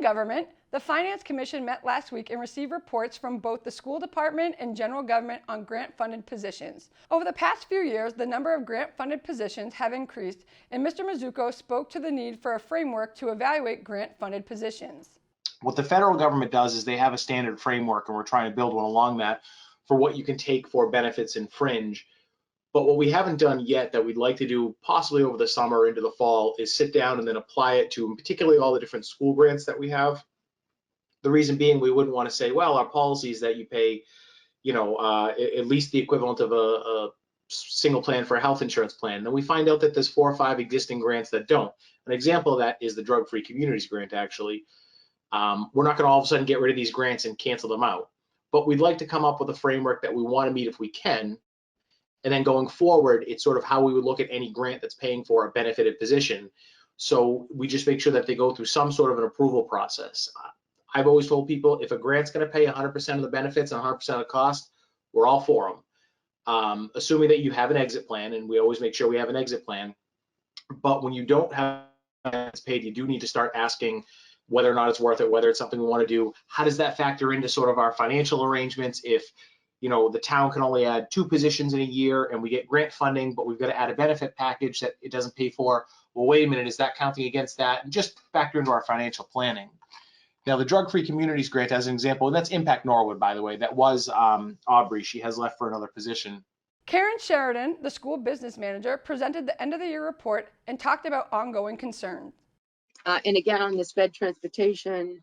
government, the Finance Commission met last week and received reports from both the school department and general government on grant-funded positions. Over the past few years, the number of grant-funded positions have increased, and Mr. Mazzucco spoke to the need for a framework to evaluate grant-funded positions. What the federal government does is they have a standard framework, and we're trying to build one along that for what you can take for benefits in fringe. But what we haven't done yet that we'd like to do possibly over the summer into the fall is sit down and then apply it to particularly all the different school grants that we have. The reason being, we wouldn't want to say, well, our policy is that you pay, at least the equivalent of a single plan for a health insurance plan. Then we find out that there's 4 or 5 existing grants that don't. An example of that is the Drug-Free Communities Grant, actually. We're not going to all of a sudden get rid of these grants and cancel them out. But we'd like to come up with a framework that we want to meet if we can. And then going forward, it's sort of how we would look at any grant that's paying for a benefited position. So we just make sure that they go through some sort of an approval process. I've always told people, if a grant's going to pay 100% of the benefits and 100% of the cost, we're all for them. Assuming that you have an exit plan, and we always make sure we have an exit plan. But when you don't have it's paid, you do need to start asking whether or not it's worth it, whether it's something we want to do. How does that factor into sort of our financial arrangements? If the town can only add 2 positions in a year and we get grant funding, but we've got to add a benefit package that it doesn't pay for. Well, wait a minute, is that counting against that? And just factor into our financial planning. Now, the Drug-Free Communities Grant, as an example, and that's Impact Norwood, by the way, that was Aubrey. She has left for another position. Karen Sheridan, the school business manager, presented the end of the year report and talked about ongoing concerns. And again, on the sped transportation,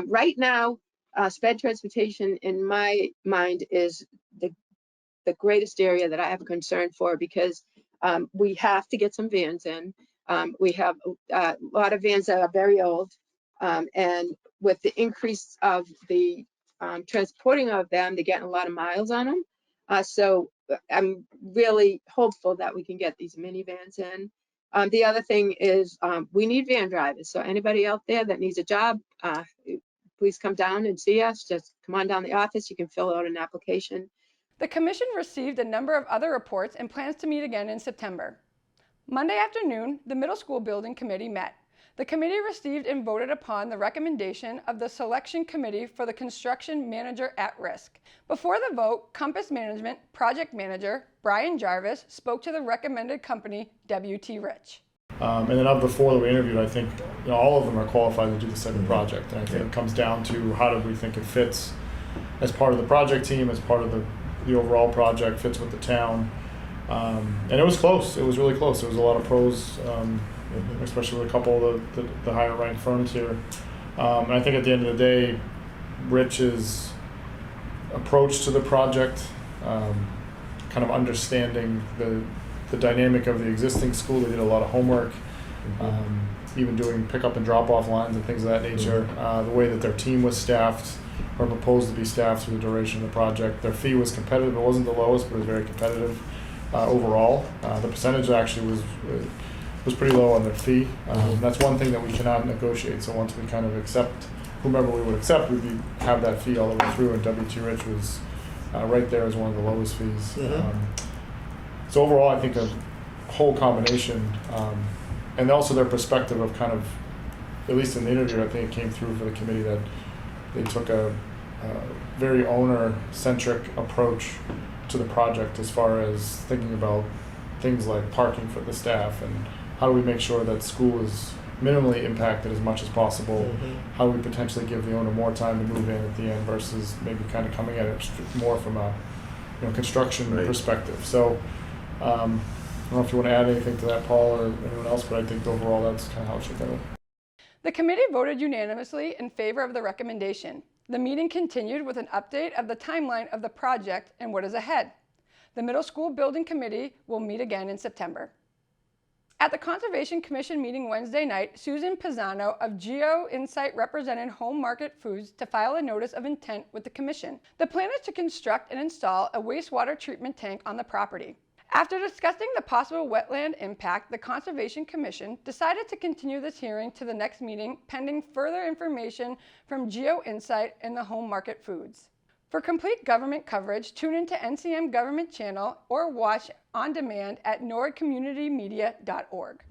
right now, sped transportation in my mind is the greatest area that I have a concern for, because we have to get some vans in. We have a lot of vans that are very old, and with the increase of the transporting of them, they're getting a lot of miles on them. So I'm really hopeful that we can get these minivans in. The other thing is we need van drivers. So anybody out there that needs a job, please come down and see us. Just come on down to the office. You can fill out an application. The commission received a number of other reports and plans to meet again in September. Monday afternoon, the middle school building committee met. The committee received and voted upon the recommendation of the selection committee for the construction manager at risk. Before the vote, Compass Management project manager Brian Jarvis spoke to the recommended company, W.T. Rich. And then of the 4 that we interviewed, I think all of them are qualified to do the second project. And I think it comes down to how do we think it fits as part of the project team, as part of the overall project, fits with the town. And it was close. It was really close. There was a lot of pros, especially with a couple of the higher ranked firms here. And I think at the end of the day, Rich's approach to the project, kind of understanding the dynamic of the existing school. They did a lot of homework, even doing pickup and drop off lines and things of that nature. The way that their team was staffed or proposed to be staffed through the duration of the project. Their fee was competitive. It wasn't the lowest, but it was very competitive overall. The percentage actually was pretty low on their fee. That's one thing that we cannot negotiate. So once we kind of accept whomever we would accept, we'd have that fee all the way through, and W.T. Rich was right there as one of the lowest fees. So overall, I think a whole combination, and also their perspective of kind of, at least in the interview, I think it came through for the committee that they took a very owner-centric approach to the project as far as thinking about things like parking for the staff and how do we make sure that school is minimally impacted as much as possible. How do we potentially give the owner more time to move in at the end versus maybe kind of coming at it more from a construction perspective. So I don't know if you want to add anything to that, Paul, or anyone else, but I think overall that's kind of how it should go. The committee voted unanimously in favor of the recommendation. The meeting continued with an update of the timeline of the project and what is ahead. The middle school building committee will meet again in September. At the Conservation Commission meeting Wednesday night, Susan Pisano of Geo Insight represented Home Market Foods to file a notice of intent with the commission. The plan is to construct and install a wastewater treatment tank on the property. After discussing the possible wetland impact, the Conservation Commission decided to continue this hearing to the next meeting pending further information from Geo Insight and the Home Market Foods. For complete government coverage, tune into NCM Government Channel or watch on demand at nordcommunitymedia.org.